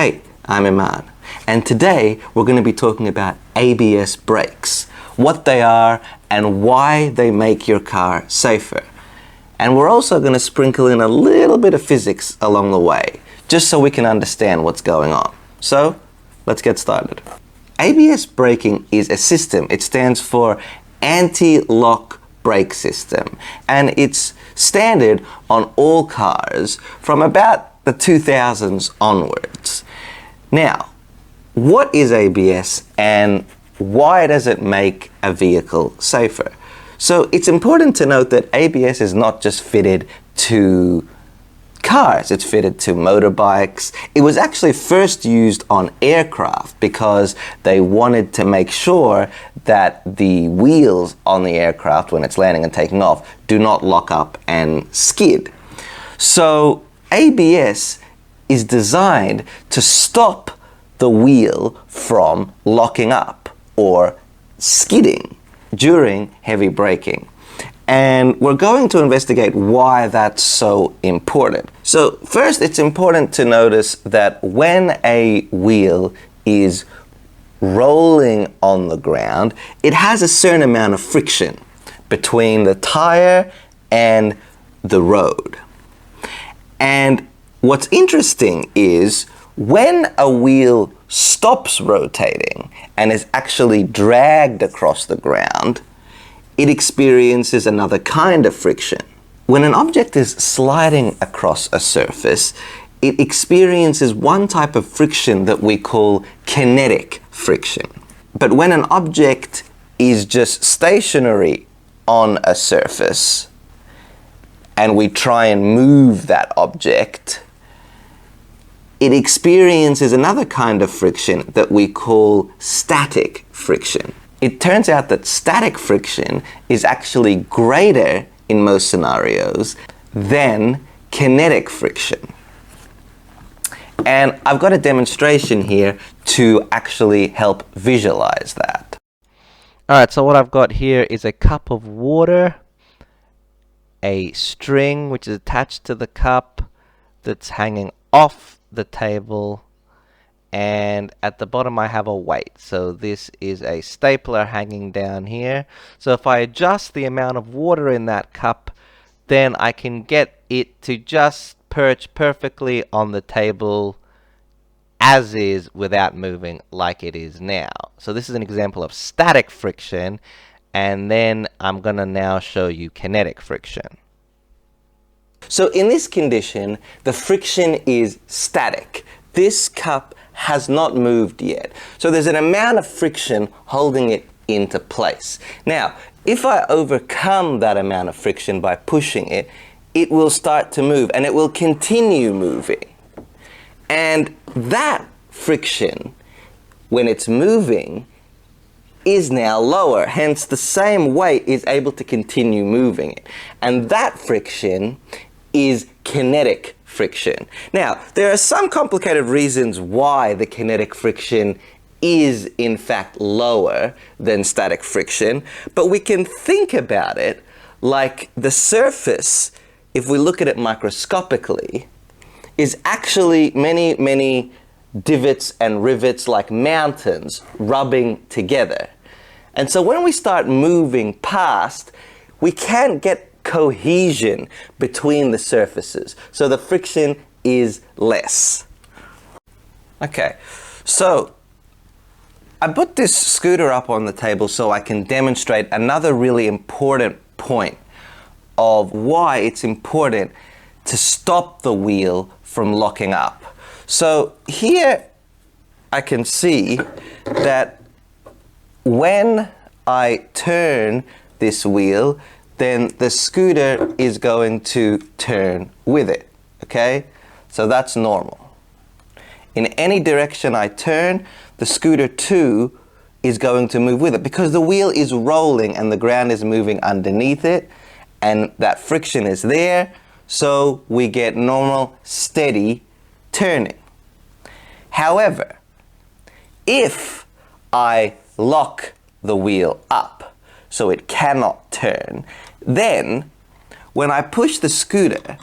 Hey, I'm Iman, and today we're going to be talking about ABS brakes, what they are and why they make your car safer. And we're also going to sprinkle in a little bit of physics along the way, just so we can understand what's going on. So, let's get started. ABS braking is a system. It stands for anti-lock brake system, and it's standard on all cars from about the 2000s onwards. Now, what is ABS and why does it make a vehicle safer? So it's important to note that ABS is not just fitted to cars, it's fitted to motorbikes. It was actually first used on aircraft because they wanted to make sure that the wheels on the aircraft when it's landing and taking off do not lock up and skid. So ABS is designed to stop the wheel from locking up or skidding during heavy braking. And we're going to investigate why that's so important. So first, it's important to notice that when a wheel is rolling on the ground, it has a certain amount of friction between the tire and the road. And what's interesting is when a wheel stops rotating and is actually dragged across the ground, it experiences another kind of friction. When an object is sliding across a surface, it experiences one type of friction that we call kinetic friction. But when an object is just stationary on a surface and we try and move that object, it experiences another kind of friction that we call static friction. It turns out that static friction is actually greater in most scenarios than kinetic friction. And I've got a demonstration here to actually help visualize that. Alright, so what I've got here is a cup of water, a string which is attached to the cup that's hanging off the table, and at the bottom I have a weight. So this is a stapler hanging down here. So if I adjust the amount of water in that cup, then I can get it to just perch perfectly on the table as is without moving like it is now. So this is an example of static friction, and then I'm gonna now show you kinetic friction. So in this condition, the friction is static. This cup has not moved yet. So there's an amount of friction holding it into place. Now, if I overcome that amount of friction by pushing it, it will start to move and it will continue moving. And that friction, when it's moving, is now lower. Hence, the same weight is able to continue moving it. And that friction is kinetic friction. Now, there are some complicated reasons why the kinetic friction is in fact lower than static friction, but we can think about it like the surface, if we look at it microscopically, is actually many divots and rivets like mountains rubbing together. And so when we start moving past, we can't get cohesion between the surfaces. So the friction is less. Okay, so I put this scooter up on the table so I can demonstrate another really important point of why it's important to stop the wheel from locking up. So here I can see that when I turn this wheel, then the scooter is going to turn with it, okay? So that's normal. In any direction I turn, the scooter too is going to move with it because the wheel is rolling and the ground is moving underneath it, and that friction is there, so we get normal, steady turning. However, if I lock the wheel up so it cannot turn, then when I push the scooter,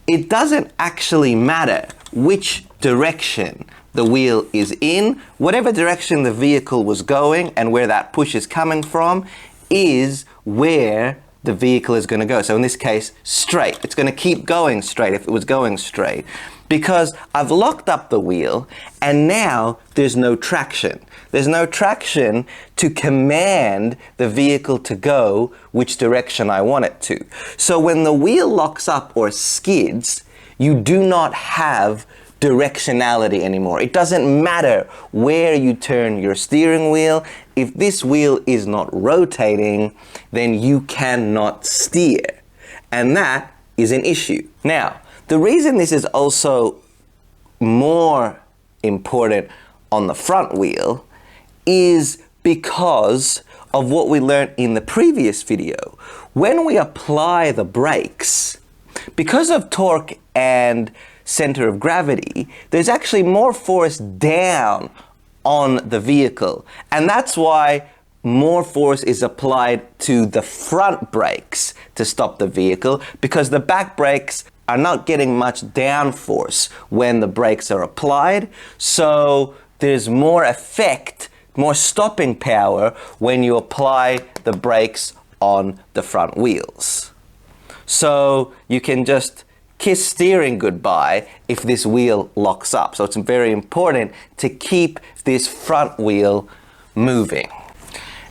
it doesn't actually matter which direction the wheel is in, whatever direction the vehicle was going and where that push is coming from is where the vehicle is going to go. So in this case, straight. It's going to keep going straight if it was going straight, because I've locked up the wheel and now there's no traction. There's no traction to command the vehicle to go which direction I want it to. So when the wheel locks up or skids, you do not have directionality anymore. It doesn't matter where you turn your steering wheel. If this wheel is not rotating, then you cannot steer. And that is an issue. Now, the reason this is also more important on the front wheel is because of what we learned in the previous video. When we apply the brakes, because of torque and center of gravity, there's actually more force down on the vehicle. And that's why more force is applied to the front brakes to stop the vehicle, because the back brakes are not getting much down force when the brakes are applied. So there's more effect, more stopping power when you apply the brakes on the front wheels. So you can just kiss steering goodbye if this wheel locks up. So it's very important to keep this front wheel moving.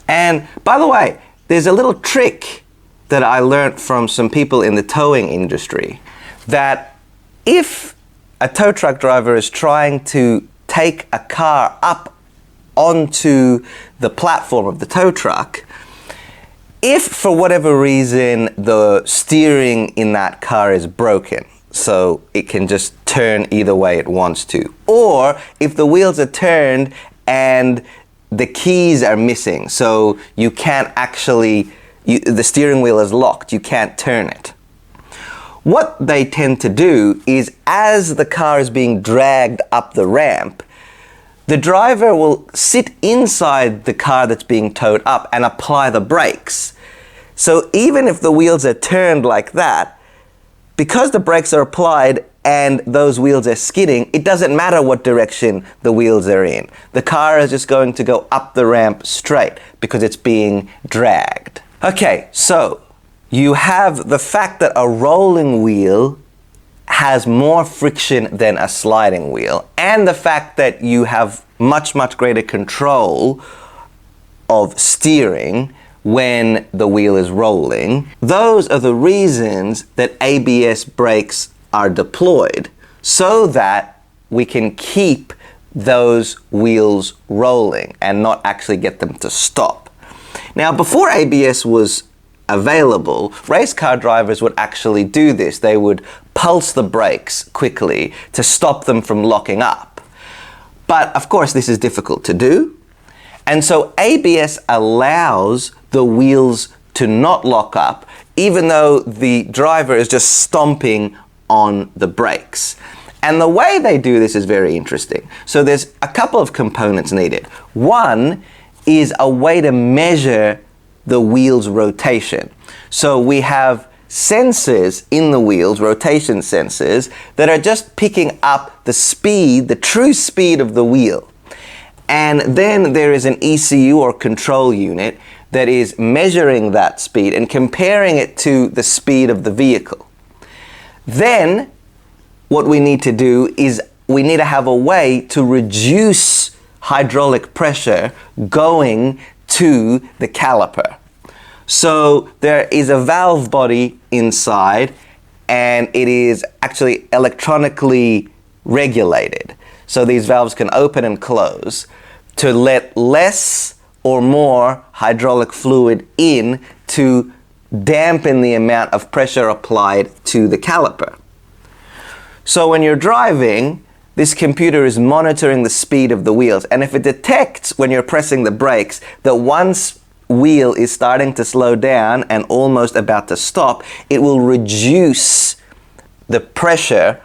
And by the way, there's a little trick that I learned from some people in the towing industry, that if a tow truck driver is trying to take a car up onto the platform of the tow truck, if for whatever reason the steering in that car is broken, so it can just turn either way it wants to, or if the wheels are turned and the keys are missing, so you can't actually, the steering wheel is locked, you can't turn it. What they tend to do is, as the car is being dragged up the ramp, the driver will sit inside the car that's being towed up and apply the brakes. So even if the wheels are turned like that, because the brakes are applied and those wheels are skidding, it doesn't matter what direction the wheels are in. The car is just going to go up the ramp straight because it's being dragged. Okay, so you have the fact that a rolling wheel has more friction than a sliding wheel, and the fact that you have much greater control of steering when the wheel is rolling. Those are the reasons that ABS brakes are deployed, so that we can keep those wheels rolling and not actually get them to stop. Now, before ABS was available, race car drivers would actually do this. They would pulse the brakes quickly to stop them from locking up. But of course, this is difficult to do. And so ABS allows the wheels to not lock up, even though the driver is just stomping on the brakes. And the way they do this is very interesting. So there's a couple of components needed. One is a way to measure the wheel's rotation. So we have sensors in the wheels, rotation sensors, that are just picking up the speed, the true speed of the wheel. And then there is an ECU or control unit that is measuring that speed and comparing it to the speed of the vehicle. Then what we need to do is we need to have a way to reduce hydraulic pressure going to the caliper. So there is a valve body inside, and it is actually electronically regulated. So these valves can open and close to let less or more hydraulic fluid in to dampen the amount of pressure applied to the caliper. So when you're driving, this computer is monitoring the speed of the wheels, and if it detects when you're pressing the brakes that one wheel is starting to slow down and almost about to stop, it will reduce the pressure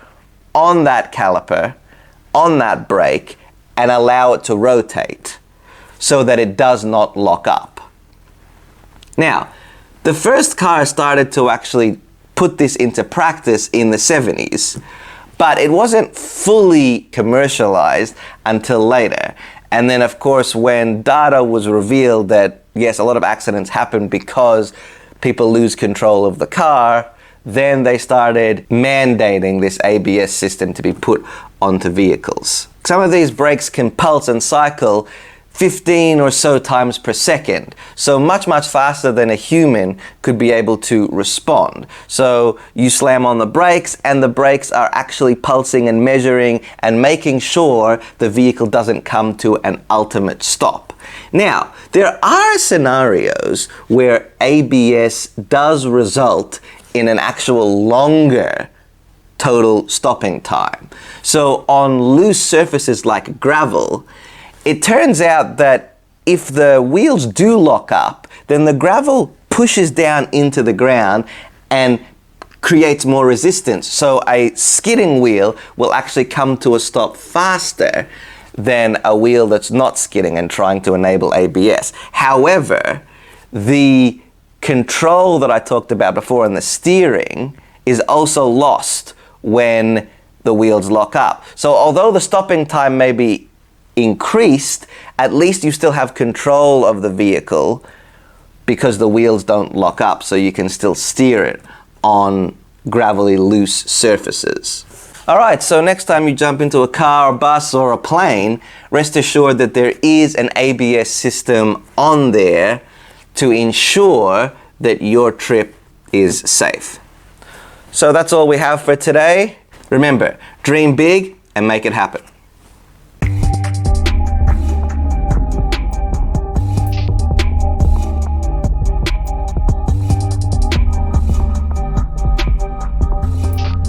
on that caliper, on that brake, and allow it to rotate so that it does not lock up. Now, the first car started to actually put this into practice in the 70s, but it wasn't fully commercialized until later. And then, of course, when data was revealed that, yes, a lot of accidents happen because people lose control of the car, then they started mandating this ABS system to be put onto vehicles. Some of these brakes can pulse and cycle 15 or so times per second. So much faster than a human could be able to respond. So you slam on the brakes and the brakes are actually pulsing and measuring and making sure the vehicle doesn't come to an ultimate stop. Now, there are scenarios where ABS does result in an actual longer total stopping time. So on loose surfaces like gravel, it turns out that if the wheels do lock up, then the gravel pushes down into the ground and creates more resistance. So a skidding wheel will actually come to a stop faster than a wheel that's not skidding and trying to enable ABS. However, the control that I talked about before in the steering is also lost when the wheels lock up. So although the stopping time may be increased, at least you still have control of the vehicle because the wheels don't lock up, so you can still steer it on gravelly loose surfaces. Alright, so next time you jump into a car, a bus, or a plane, rest assured that there is an ABS system on there to ensure that your trip is safe. So that's all we have for today. Remember, dream big and make it happen.